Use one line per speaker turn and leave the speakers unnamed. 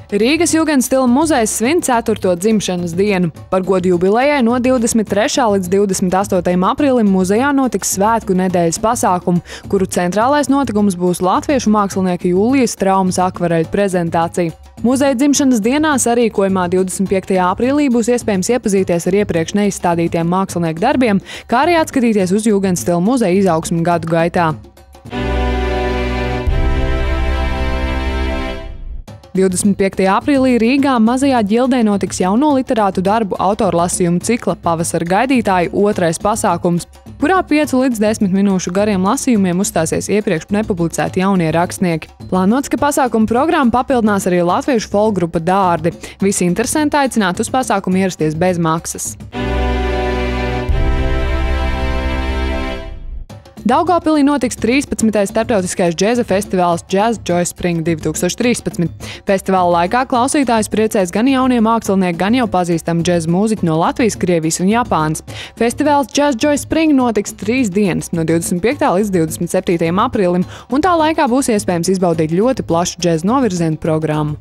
Rīgas Jugendstila muzejs svin 4. dzimšanas dienu. Par godu jubilejai no 23. līdz 28. aprīlim muzejā notiks svētku nedēļas pasākumu, kuru centrālais notikums būs latviešu mākslinieka Jūlijas Traumas akvareļu prezentācija. Muzeja dzimšanas dienā sarīkojumā 25. aprīlī būs iespējams iepazīties ar iepriekš neizstādītiem mākslinieku darbiem, kā arī atskatīties uz Jugendstila muzeja izaugsmi gadu gaitā. 25. aprīlī Rīgā Mazajā ģildē notiks jauno literātu darbu autorlasījumu cikla Pavasara gaidītāji 2. pasākums, kurā 5 līdz 10 minūšu gariem lasījumiem uzstāsies iepriekš nepublicēti jaunie rakstnieki. Plānots, ka pasākuma programmu papildinās arī latviešu folkgrupa Dārdi. Visi interesanti aicināti uz pasākumu ierasties bez maksas. Daugavpilī notiks 13. starptautiskais džēza festivāls Jazz Joy Spring 2013. Festivāla laikā klausītājus priecēs gan jaunie mākslinieki, gan jau pazīstami džēza mūziķi no Latvijas, Krievijas un Japānas. Festivāls Jazz Joy Spring notiks 3 dienas, no 25. līdz 27. aprīlim, un tā laikā būs iespējams izbaudīt ļoti plašu džēza novirzienu programmu.